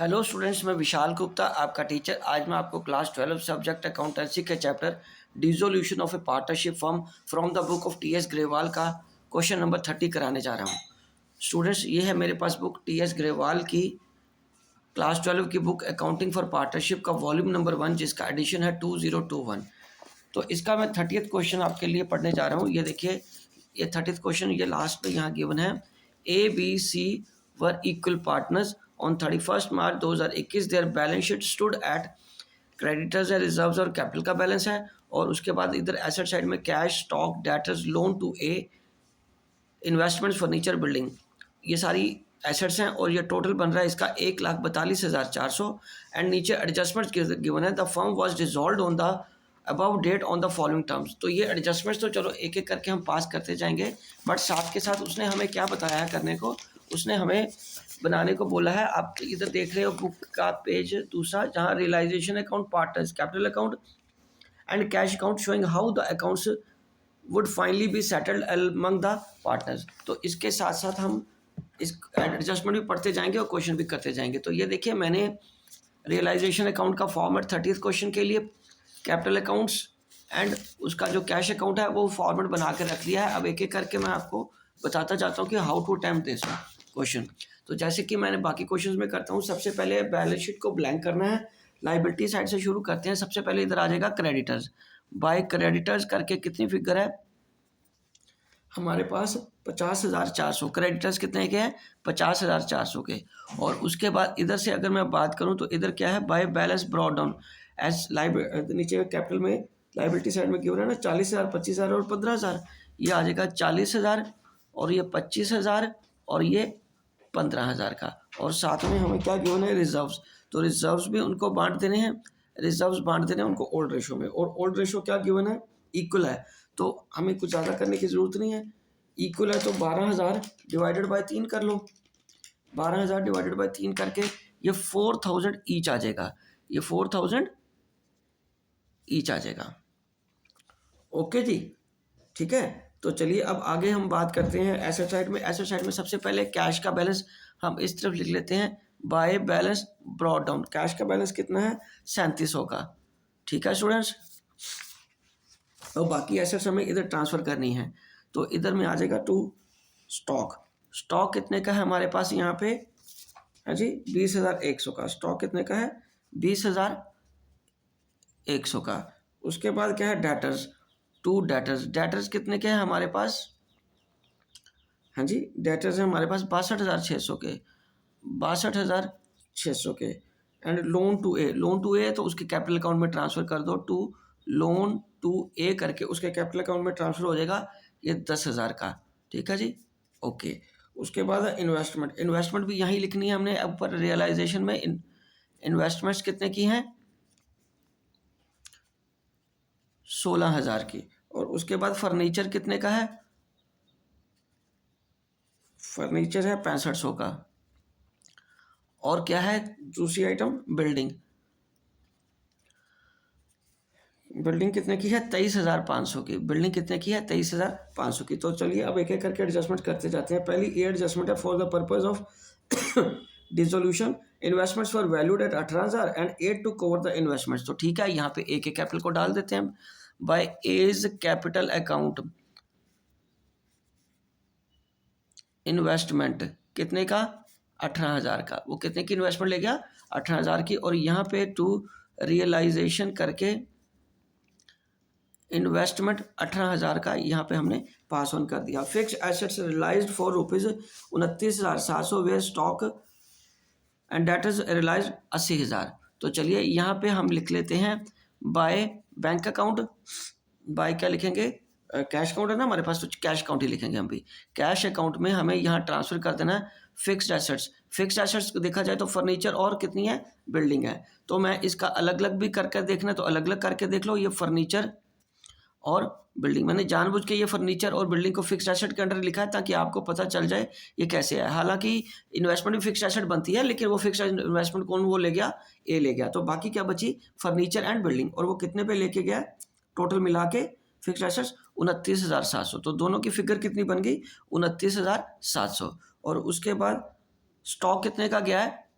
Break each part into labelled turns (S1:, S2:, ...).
S1: Hello students, मैं विशाल गुप्ता आपका teacher. आज मैं आपको क्लास 12 सब्जेक्ट अकाउंटेंसी के chapter dissolution of A partnership firm from the book of T.S.. Grewal का क्वेश्चन नंबर 30 कराने जा रहा हूँ। स्टूडेंट्स, ये है मेरे पास बुक टी.एस. ग्रेवाल की क्लास 12 की बुक अकाउंटिंग फॉर पार्टनरशिप का वॉल्यूम नंबर 1, जिसका एडिशन है 2021। तो इसका मैं 30th क्वेश्चन आपके लिए पढ़ने जा रहा हूँ। ये देखिए, ये 30th क्वेश्चन ये लास्ट में यहाँ गिवन है। A B C were equal partners on 31 March 2021। Their balance sheet stood at creditors है, रिजर्व्स और कैपिटल का बैलेंस है। और उसके बाद इधर एसेट साइड में cash, stock, debtors, loan to A, investments, furniture, building, ये सारी एसेट्स हैं। और ये टोटल बन रहा है इसका 1,42,400। एंड नीचे एडजस्टमेंट्स गिवन है। The firm was dissolved on the above date on the following terms. तो ये एडजस्टमेंट्स तो चलो एक एक करके हम पास करते जाएंगे, बट साथ के साथ उसने हमें क्या बताया है करने को, उसने हमें बनाने को बोला है। आप इधर देख रहे हो बुक का पेज दूसरा, जहाँ realisation account, partners, capital account and cash account showing how the accounts would finally be settled among the partners. तो इसके साथ साथ हम इस एडजस्टमेंट भी पढ़ते जाएंगे और क्वेश्चन भी करते जाएंगे। तो ये देखिए, मैंने रियलाइजेशन अकाउंट का फॉर्मेट 30th क्वेश्चन के लिए कैपिटल अकाउंट्स एंड उसका जो कैश अकाउंट है वो फॉर्मेट बना के रख लिया है। अब एक एक करके मैं आपको बताता जाता हूँ कि how to attempt this question. तो जैसे कि मैंने बाकी क्वेश्चंस में करता हूँ, सबसे पहले बैलेंस शीट को ब्लैंक करना है। लाइबिलिटी साइड से शुरू करते हैं। सबसे पहले इधर आ जाएगा क्रेडिटर्स। बाय क्रेडिटर्स करके कितनी फिगर है हमारे पास? 50,400। क्रेडिटर्स कितने के हैं? 50,400 के। और उसके बाद इधर से अगर मैं बात करूं तो इधर क्या है? By balance brought down as नीचे कैपिटल में लाइबिलिटी साइड में क्यों रहा है ना, 40,000, 25,000 और 15,000। ये आ जाएगा 40,000 और ये 25,000 और ये 15,000 का। और साथ में हमें क्या गिवन है? रिजर्व्स। तो रिजर्व्स भी उनको बांट देने हैं, रिजर्व्स बांट देने हैं उनको ओल्ड रेशो में। और ओल्ड रेशो क्या गिवन है? इक्वल है। तो हमें कुछ ज़्यादा करने की ज़रूरत नहीं है। इक्वल है तो 12,000 डिवाइडेड बाय 3 कर लो। 12,000 डिवाइडेड बाय 3 करके ये 4,000 ईच आ जाएगा। ये 4,000 ईच आ जाएगा। ओके जी, ठीक है। तो चलिए अब आगे हम बात करते हैं एसेट साइड में। एसेट साइड में सबसे पहले कैश का बैलेंस हम इस तरफ लिख लेते हैं, bye balance brought down. Cash का बैलेंस कितना है? 3700 का। ठीक है स्टूडेंट्स। और बाकी एसेट्स हमें इधर ट्रांसफ़र करनी है। तो इधर में आ जाएगा टू स्टॉक। स्टॉक कितने का है हमारे पास यहाँ पे? है जी 20,100 का। स्टॉक कितने का है? 20,100 का। उसके बाद क्या है? डेटर्स। To debtors. डेटर्स कितने के हैं हमारे पास? हाँ जी, डेटर्स है हमारे पास 62,600 के। 62,600 के। And loan to A. Loan to A तो उसके कैपिटल अकाउंट में ट्रांसफ़र कर दो। टू लोन टू ए करके उसके कैपिटल अकाउंट में ट्रांसफ़र हो जाएगा ये 10,000 का। ठीक है जी, ओके। उसके बाद इन्वेस्टमेंट। इन्वेस्टमेंट भी यहीं लिखनी है हमने। ऊपर रियलाइजेशन में इन्वेस्टमेंट्स कितने की हैं? 16,000 की। और उसके बाद फर्नीचर कितने का है? फर्नीचर है 6500 का। और क्या है दूसरी आइटम? बिल्डिंग। बिल्डिंग कितने की है? 23,500 की। बिल्डिंग कितने की है? 23,500 की। तो चलिए अब एक एक करके एडजस्टमेंट करते जाते हैं। पहली ए एडजस्टमेंट है for the purpose of dissolution. Investments for valued at 18,000 and add to cover the investments. तो ठीक है, यहाँ पे ए के कैपिटल को डाल देते हैं। By A's capital account investment कितने का? 18,000 का। वो कितने की इन्वेस्टमेंट ले गया? 18,000 की। और यहाँ पे टू रियलाइजेशन करके इन्वेस्टमेंट 18,000 का यहाँ पे हमने पास ऑन कर दिया। Fix assets realised for ₹29,700 were stock and debtors realised 80,000। तो चलिए यहाँ पे हम लिख लेते हैं बाय बैंक अकाउंट। बाय क्या लिखेंगे? कैश अकाउंट है ना हमारे पास, तो कैश अकाउंट ही लिखेंगे हम भी। कैश अकाउंट में हमें यहाँ ट्रांसफ़र कर देना है फिक्स्ड एसेट्स। फिक्स्ड एसेट्स को देखा जाए तो फर्नीचर और कितनी है? बिल्डिंग है। तो मैं इसका अलग अलग भी करके देखना, तो अलग अलग करके देख लो। ये फर्नीचर और बिल्डिंग, मैंने जानबूझ के ये फर्नीचर और बिल्डिंग को फिक्स्ड एसेट के अंडर लिखा है ताकि आपको पता चल जाए ये कैसे है। हालांकि इन्वेस्टमेंट भी फिक्स्ड एसेट बनती है, लेकिन वो फिक्स्ड इन्वेस्टमेंट कौन वो ले गया? ए ले गया। तो बाकी क्या बची? Furniture and building. और वो कितने पे लेके गया टोटल मिला के? Fixed assets 29,700। तो दोनों की फिगर कितनी बन गई? 29,700। और उसके बाद स्टॉक कितने का गया है?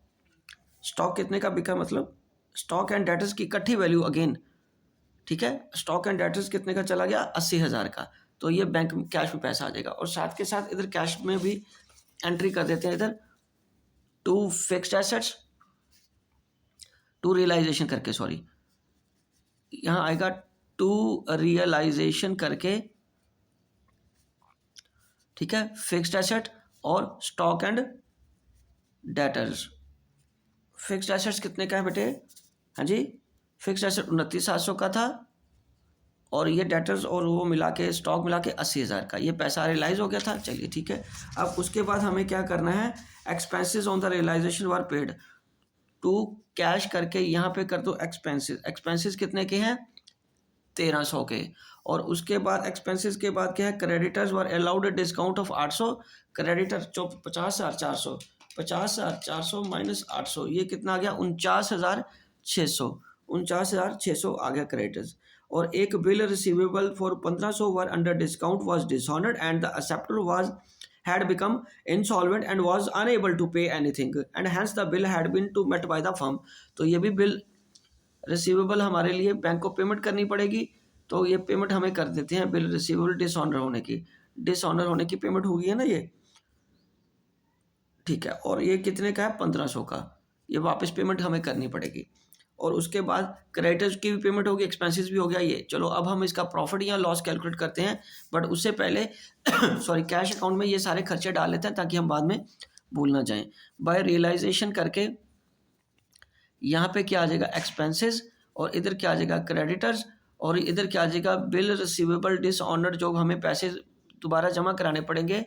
S1: स्टॉक कितने का बिका, मतलब स्टॉक एंड डेटर्स की इकट्ठी वैल्यू अगेन, ठीक है। स्टॉक एंड डेटर्स कितने का चला गया, 80,000 का, तो ये बैंक में कैश में पैसा आ जाएगा। और साथ के साथ इधर कैश में भी एंट्री कर देते हैं इधर to fixed assets to realisation करके, सॉरी यहाँ आएगा टू रियलाइजेशन करके, ठीक है, फिक्स्ड एसेट और stock and debtors. Fixed assets कितने का है बेटे, हाँ जी, फिक्स्ड एसेट 29,700 का था और ये डेटर्स और वो मिला के स्टॉक मिला के 80,000 का, ये पैसा रियलाइज हो गया था। चलिए ठीक है, अब उसके बाद हमें क्या करना है, expenses on the realisation were paid to cash करके यहाँ पे कर दो एक्सपेंसेस। एक्सपेंसेस कितने के हैं, 1300 के। और उसके बाद एक्सपेंसेस के बाद क्या है, creditors were allowed discount of 800, creditor 50,400, 50,400 minus 800, ये कितना आ गया, 49,600, 49,600 आ गया क्रेडिटर्स। और एक bill receivable for 1500 were under discount was dishonoured and the acceptor was had become insolvent and was unable to pay anything and hence the bill had been to met by the firm। तो ये भी bill receivable हमारे लिए bank को payment करनी पड़ेगी, तो ये पेमेंट हमें कर देते हैं बिल रिसीवेबल डिसऑनर होने की, डिसऑनर होने की पेमेंट होगी है ना ये, ठीक है। और ये कितने का है, 1500 का, ये वापस पेमेंट हमें करनी पड़ेगी। और उसके बाद क्रेडिटर्स की भी पेमेंट होगी, एक्सपेंसेस भी हो गया ये। चलो अब हम इसका प्रॉफिट या लॉस कैलकुलेट करते हैं, बट उससे पहले सॉरी कैश अकाउंट में ये सारे खर्चे डाल लेते हैं ताकि हम बाद में भूल ना जाएं। बाय रियलाइजेशन करके यहाँ पे क्या आ जाएगा, एक्सपेंसेस, और इधर क्या आ जाएगा, क्रेडिटर्स, और इधर क्या आ जाएगा, बिल रिसीवेबल डिसऑनर्ड, जो हमें पैसे दोबारा जमा कराने पड़ेंगे,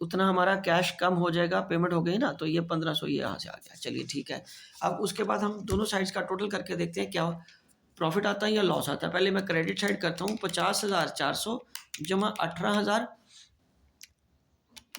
S1: उतना हमारा कैश कम हो जाएगा, पेमेंट हो गई ना, तो ये 1500 ये यहाँ से आ गया। चलिए ठीक है, अब उसके बाद हम दोनों साइड्स का टोटल करके देखते हैं क्या प्रॉफिट आता है या लॉस आता है। पहले मैं क्रेडिट साइड करता हूँ, 50,400 जमा 18,000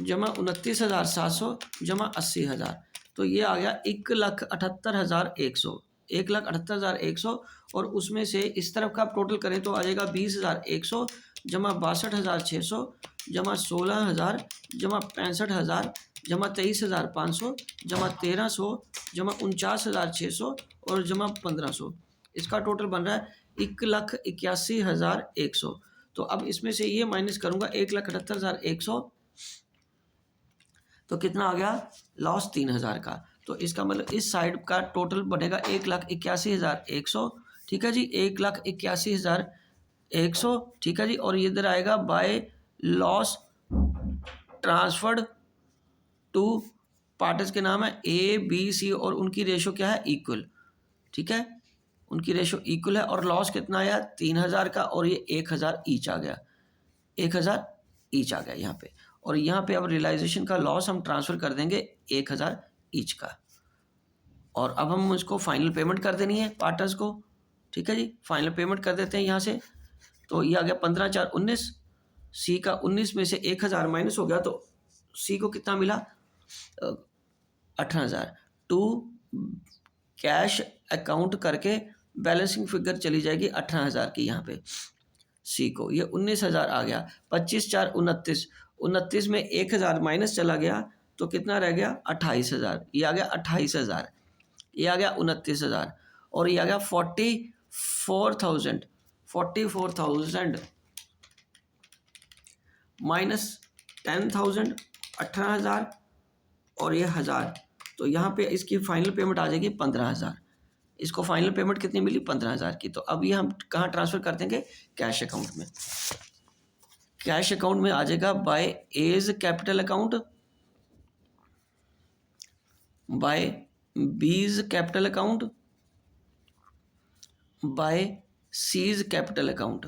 S1: जमा 29,700 जमा 80,000, तो ये आ गया 1,78,100, 1,78,100। और उसमें से इस तरफ का आप टोटल करें तो आ जाएगा 20,100 जमा 62,600 जमा 16,000 जमा 65,000 जमा 23,500 जमा 1,300 जमा 49,600 और जमा 1,500। इसका टोटल बन रहा है 1,81,100। तो अब इसमें से ये माइनस करूँगा 1,78,100, तो कितना आ गया, लॉस 3,000 का। तो इसका मतलब इस साइड का टोटल बनेगा 1,81,100, ठीक है जी, 1,81,100, ठीक है जी। और इधर आएगा बाय लॉस ट्रांसफर्ड टू पार्टर्स के नाम है ए बी सी, और उनकी रेशो क्या है, इक्वल, ठीक है, उनकी रेशो इक्वल है। और लॉस कितना आया, 3,000 का, और ये 1,000 ईच आ गया, 1,000 ईच आ गया यहाँ पे। और यहाँ पे अब रियलाइजेशन का लॉस हम ट्रांसफ़र कर देंगे 1,000 ईच का। और अब हम इसको फाइनल पेमेंट कर देनी है पार्टनर्स को, ठीक है जी, फाइनल पेमेंट कर देते हैं यहाँ से। तो ये आ गया 15,419, सी का 19 में से 1,000 माइनस हो गया, तो सी को कितना मिला, 18,000। टू कैश अकाउंट करके बैलेंसिंग फिगर चली जाएगी 18,000 की, यहाँ पे सी को ये 19,000 आ गया। 25,4 29, 29 में 1,000 माइनस चला गया, तो कितना रह गया, 28,000, ये आ गया 28,000, ये आ गया 29,000, और ये आ गया 44,000, 44,000 माइनस 10,000, 18,000 और ये 1,000, तो यहाँ पे इसकी फाइनल पेमेंट आ जाएगी 15,000। इसको फाइनल पेमेंट कितनी मिली, 15,000 की। तो अब ये हम कहाँ ट्रांसफ़र कर देंगे, कैश अकाउंट में। कैश अकाउंट में आ जाएगा by A's capital account, by B's capital account, by C's capital account,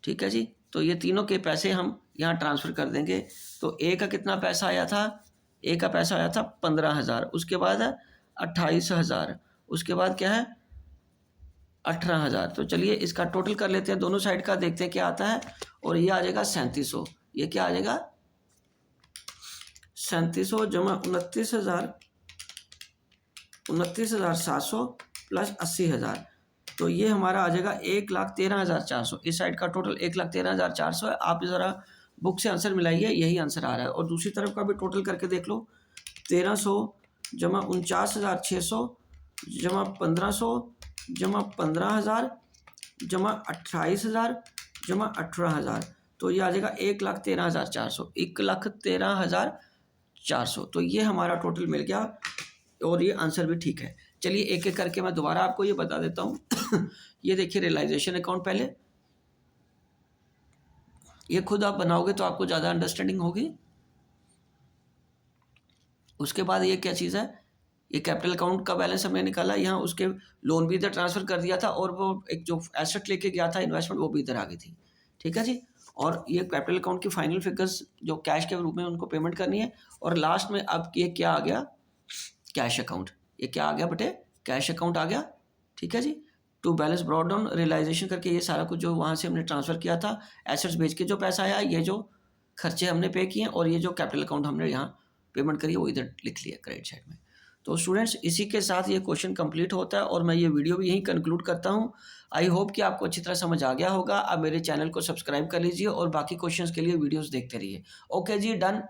S1: ठीक है जी। तो ये तीनों के पैसे हम यहाँ ट्रांसफ़र कर देंगे। तो ए का कितना पैसा आया था, ए का पैसा आया था 15,000, उसके बाद 28,000, उसके बाद क्या है 18,000। तो चलिए इसका टोटल कर लेते हैं, दोनों साइड का देखते हैं क्या आता है। और ये आ जाएगा 3700, ये क्या आ जाएगा 3700 जमा 29,700 प्लस 80,000, तो ये हमारा आ जाएगा 1,13,400। इस साइड का टोटल 1,13,400 है। आप ज़रा बुक से आंसर मिलाइए, यही आंसर आ रहा है। और दूसरी तरफ का भी टोटल करके देख लो, 1,300 जमा 49,600 जमा 1,500 जमा 15,000 जमा 28,000 जमा 18,000, तो ये आ जाएगा 1,13,400, 1,13,400। तो ये हमारा टोटल मिल गया और ये आंसर भी ठीक है। चलिए एक एक करके मैं दोबारा आपको ये बता देता हूँ। ये देखिए रियलाइजेशन अकाउंट पहले, ये खुद आप बनाओगे तो आपको ज़्यादा अंडरस्टैंडिंग होगी। उसके बाद ये क्या चीज़ है, ये कैपिटल अकाउंट का बैलेंस हमने निकाला, यहाँ उसके लोन भी इधर ट्रांसफ़र कर दिया था और वो एक जो एसेट लेके गया था इन्वेस्टमेंट वो भी इधर आ गई थी। ठीक है जी। और ये कैपिटल अकाउंट की फाइनल फिगर्स जो कैश के रूप में उनको पेमेंट करनी है। और लास्ट में अब ये क्या आ गया, कैश अकाउंट। ये क्या आ गया बेटे, कैश अकाउंट आ गया। ठीक है जी। To balance brought down realisation करके ये सारा कुछ जो वहाँ से हमने ट्रांसफ़र किया था, एसेट्स बेच के जो पैसा आया, ये जो खर्चे हमने पे किए और ये जो कैपिटल अकाउंट हमने यहाँ पेमेंट करी वो इधर लिख लिया क्रेडिट साइड में। तो स्टूडेंट्स इसी के साथ ये क्वेश्चन कंप्लीट होता है और मैं ये वीडियो भी यहीं कंक्लूड करता हूँ। आई होप कि आपको अच्छी तरह समझ आ गया होगा। आप मेरे चैनल को सब्सक्राइब कर लीजिए और बाकी क्वेश्चंस के लिए वीडियोस देखते रहिए। ओके जी, डन।